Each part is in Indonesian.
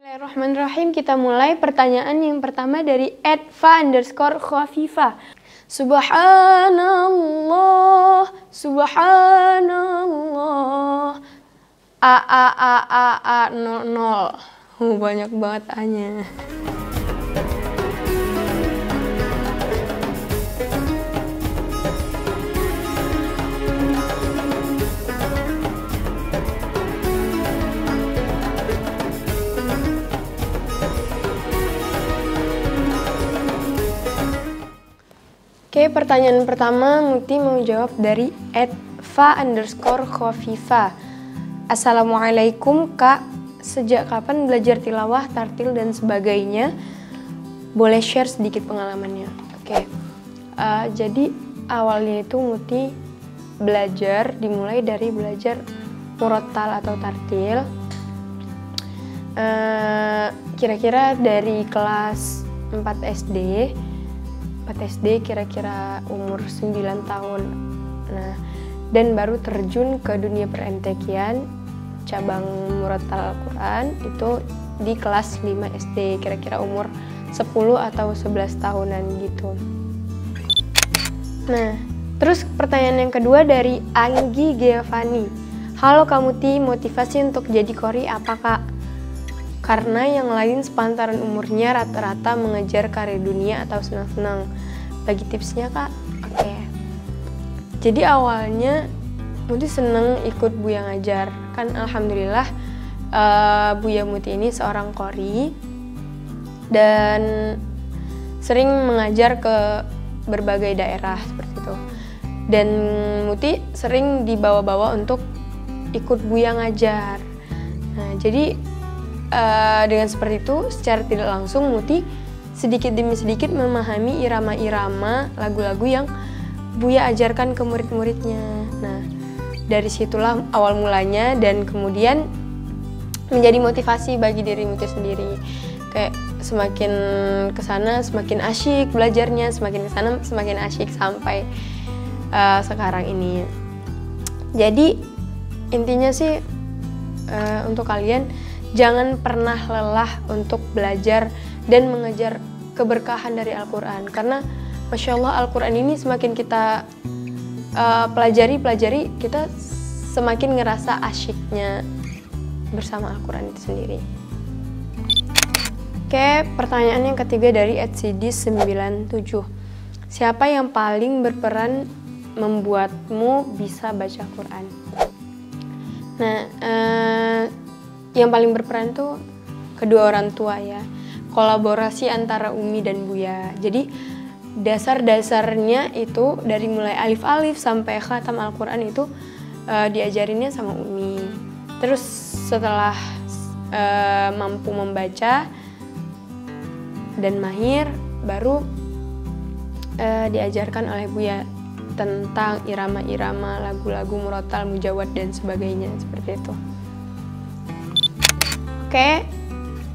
Bismillahirrahmanirrahim. Kita mulai pertanyaan yang pertama dari @fa_khafifah. Subhanallah, subhanallah. A 00. Banyak banget A-nya. Oke, pertanyaan pertama Muti mau jawab dari @fa_khafifah. Assalamualaikum Kak, sejak kapan belajar tilawah, tartil dan sebagainya? Boleh share sedikit pengalamannya. Oke, jadi awalnya itu Muti dimulai dari belajar murattal atau tartil. Kira-kira dari kelas 4 SD kira-kira umur 9 tahun. Nah, dan baru terjun ke dunia per-MTQ-an cabang murattal Al-Quran itu di kelas 5 SD, kira-kira umur 10 atau 11 tahunan gitu. Nah, terus pertanyaan yang kedua dari Anggi Giovanni. Halo Kak Muti, motivasi untuk jadi qori apa Kak? Karena yang lain sepantaran umurnya rata-rata mengejar karir dunia atau senang-senang. Bagi tipsnya Kak. Oke. Jadi awalnya Muti seneng ikut Buya ngajar. Kan alhamdulillah Buya Muti ini seorang qori dan sering mengajar ke berbagai daerah seperti itu. Dan Muti sering dibawa-bawa untuk ikut Buya ngajar. Nah, jadi dengan seperti itu, secara tidak langsung Muti sedikit demi sedikit memahami irama-irama lagu-lagu yang Buya ajarkan ke murid-muridnya. Nah, dari situlah awal mulanya dan kemudian menjadi motivasi bagi diri Muti sendiri. Kayak semakin kesana semakin asyik belajarnya, semakin kesana semakin asyik sampai sekarang ini. Jadi intinya sih untuk kalian jangan pernah lelah untuk belajar dan mengejar keberkahan dari Al-Quran. Karena Masya Allah Al-Quran ini semakin kita pelajari, kita semakin ngerasa asyiknya bersama Al-Quran itu sendiri. Oke, pertanyaan yang ketiga dari @cd97. Siapa yang paling berperan membuatmu bisa baca Quran? Nah, yang paling berperan tuh kedua orang tua ya, kolaborasi antara Umi dan Buya. Jadi dasar-dasarnya itu dari mulai alif-alif sampai khatam Al-Quran itu diajarinnya sama Umi. Terus setelah mampu membaca dan mahir, baru diajarkan oleh Buya tentang irama-irama lagu-lagu murattal, mujawad dan sebagainya seperti itu. Oke,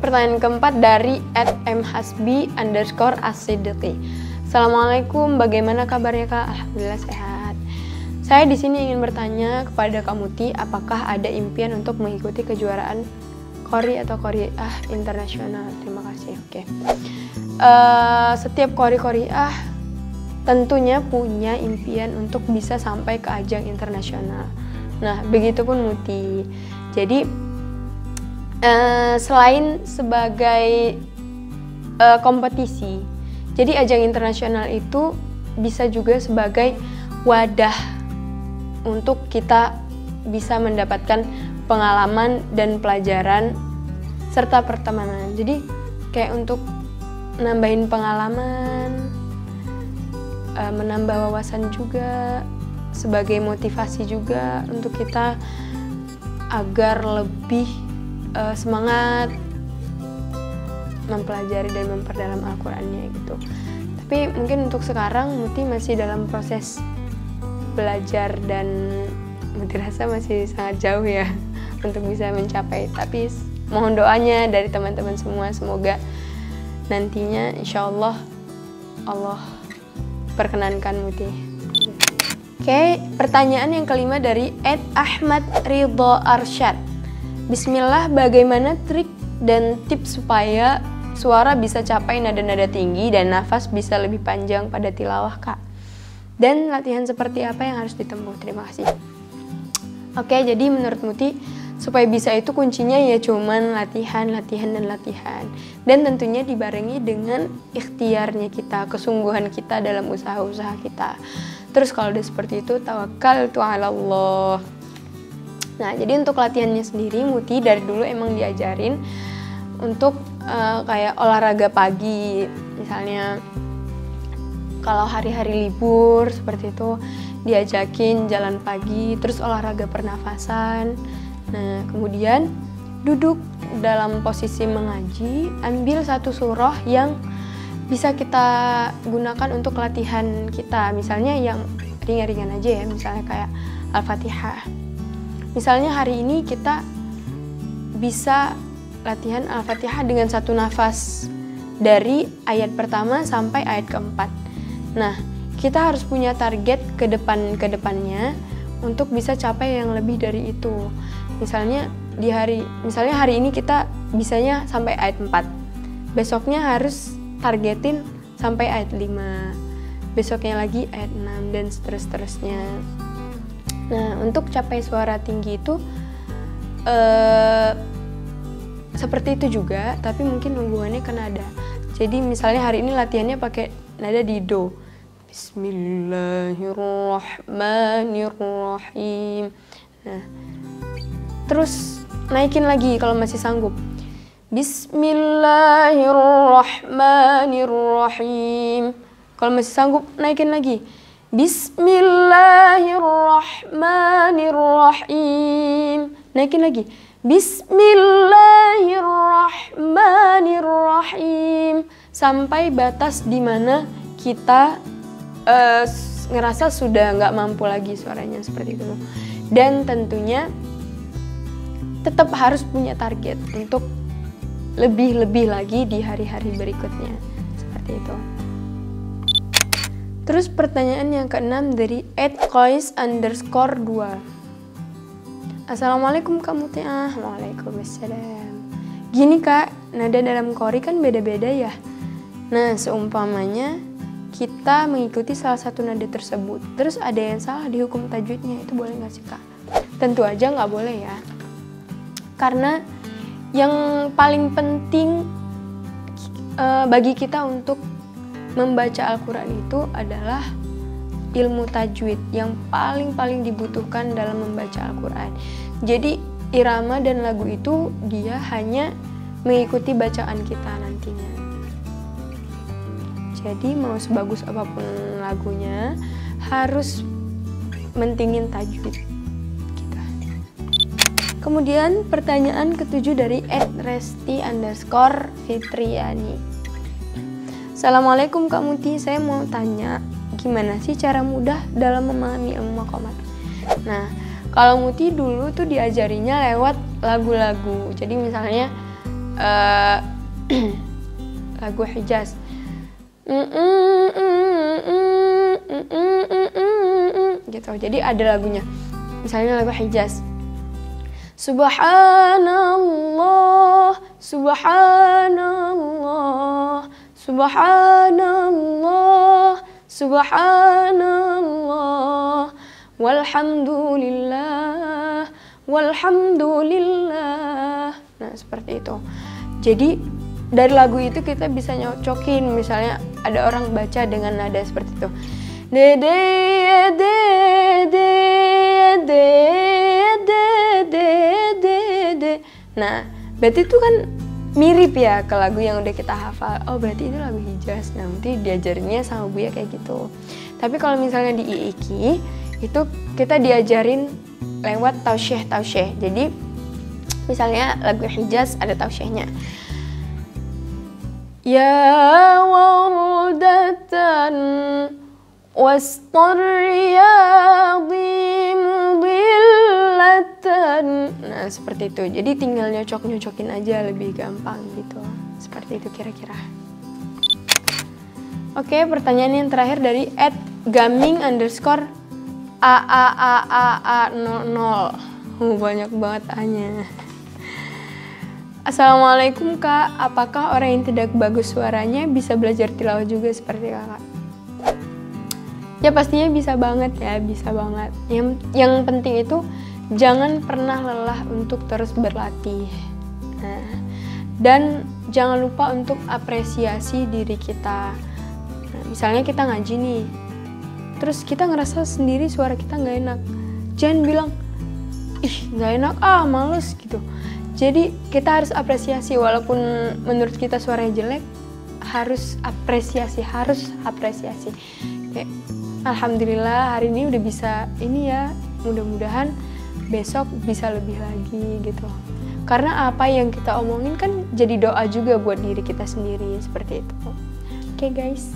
pertanyaan keempat dari @mhasbi_asidqi. Assalamualaikum, bagaimana kabarnya Kak? Alhamdulillah sehat. Saya di sini ingin bertanya kepada Kak Muti, apakah ada impian untuk mengikuti kejuaraan qori atau qoriah internasional? Terima kasih. Oke. Setiap qoriah tentunya punya impian untuk bisa sampai ke ajang internasional. Nah, begitupun Muti. Jadi selain sebagai kompetisi, jadi ajang internasional itu bisa juga sebagai wadah untuk kita bisa mendapatkan pengalaman dan pelajaran serta pertemanan. Jadi kayak untuk nambahin pengalaman, menambah wawasan juga, sebagai motivasi juga untuk kita agar lebih semangat mempelajari dan memperdalam Al-Qurannya gitu. Tapi mungkin untuk sekarang Muti masih dalam proses belajar dan Muti rasa masih sangat jauh ya untuk bisa mencapai. Tapi mohon doanya dari teman-teman semua, semoga nantinya insya Allah perkenankan Muti. Oke, pertanyaan yang kelima dari @ahmadridhoarsyad. Bismillah, bagaimana trik dan tips supaya suara bisa capai nada-nada tinggi dan nafas bisa lebih panjang pada tilawah, Kak. Dan latihan seperti apa yang harus ditempuh? Terima kasih. Oke, jadi menurut Muti, supaya bisa itu kuncinya ya cuman latihan. Dan tentunya dibarengi dengan ikhtiarnya kita, kesungguhan kita dalam usaha-usaha kita. Terus kalau udah seperti itu, tawakkaltu 'ala Allah. Nah, jadi untuk latihannya sendiri, Muti dari dulu emang diajarin untuk kayak olahraga pagi. Misalnya kalau hari-hari libur seperti itu, diajakin jalan pagi, terus olahraga pernafasan. Nah, kemudian duduk dalam posisi mengaji, ambil satu surah yang bisa kita gunakan untuk latihan kita. Misalnya yang ringan-ringan aja ya, misalnya kayak Al-Fatihah. Misalnya hari ini kita bisa latihan Al-Fatihah dengan satu nafas dari ayat pertama sampai ayat keempat. Nah, kita harus punya target ke depannya untuk bisa capai yang lebih dari itu. Misalnya hari ini kita bisanya sampai ayat 4. Besoknya harus targetin sampai ayat 5. Besoknya lagi ayat 6 dan seterusnya. Nah, untuk capai suara tinggi itu seperti itu juga, tapi mungkin hubungannya ke nada. Jadi misalnya hari ini latihannya pakai nada di do. Bismillahirrahmanirrahim. Nah, terus naikin lagi kalau masih sanggup. Bismillahirrahmanirrahim. Kalau masih sanggup, naikin lagi. Bismillahirrahmanirrahim. Naikin lagi. Bismillahirrahmanirrahim. Sampai batas di mana kita ngerasa sudah nggak mampu lagi suaranya seperti itu. Dan tentunya tetap harus punya target untuk lebih lagi di hari-hari berikutnya. Seperti itu. Terus pertanyaan yang keenam dari @kois_2. Assalamualaikum Kak Mutiah. Waalaikumsalam. Gini Kak, nada dalam Qori kan beda-beda ya. Nah, seumpamanya kita mengikuti salah satu nada tersebut, terus ada yang salah di hukum tajwidnya, itu boleh nggak sih Kak? Tentu aja nggak boleh ya. Karena yang paling penting bagi kita untuk membaca Al-Quran itu adalah ilmu tajwid yang paling dibutuhkan dalam membaca Al-Quran. Jadi irama dan lagu itu dia hanya mengikuti bacaan kita nantinya. Jadi mau sebagus apapun lagunya harus mentingin tajwid kita. Kemudian pertanyaan ketujuh dari @resti_fitriani. Assalamualaikum Kak Muti, saya mau tanya gimana sih cara mudah dalam memahami ilmu maqamat? Nah, kalau Muti dulu tuh diajarinya lewat lagu-lagu. Jadi misalnya lagu Hijaz. Gitu. Jadi ada lagunya. Misalnya lagu Hijaz. Subhanallah, subhanallah, subhanallah, subhanallah, walhamdulillah, walhamdulillah. Nah, seperti itu. Jadi dari lagu itu kita bisa nyocokin. Misalnya ada orang baca dengan nada seperti itu. Dede, de, de, de, de, de, de, de. Nah, berarti itu kan mirip ya ke lagu yang udah kita hafal. Oh, berarti itu lagu Hijaz. Nah, nanti diajarinnya sama Buya kayak gitu. Tapi kalau misalnya di IIKI, itu kita diajarin lewat tausyih. Jadi, misalnya lagu Hijaz ada tausyihnya. Ya wardatan wastarriyadi mudillatan. Nah, seperti itu. Jadi tinggal nyocok-nyocokin aja, lebih gampang gitu. Seperti itu kira-kira. Oke, pertanyaan yang terakhir dari @gaming_AAAAA00. Banyak banget A-nya. Assalamualaikum kak, apakah orang yang tidak bagus suaranya bisa belajar tilawah juga seperti kakak? Ya pastinya bisa banget ya, bisa banget. Yang penting itu jangan pernah lelah untuk terus berlatih. Nah, dan jangan lupa untuk apresiasi diri kita. Nah, misalnya kita ngaji nih, terus kita ngerasa sendiri suara kita nggak enak. Jangan bilang, ih nggak enak males gitu. Jadi kita harus apresiasi, walaupun menurut kita suaranya jelek, harus apresiasi. Kayak, alhamdulillah hari ini udah bisa ini ya, mudah-mudahan besok bisa lebih lagi gitu. Karena apa yang kita omongin kan jadi doa juga buat diri kita sendiri, seperti itu. Oke guys.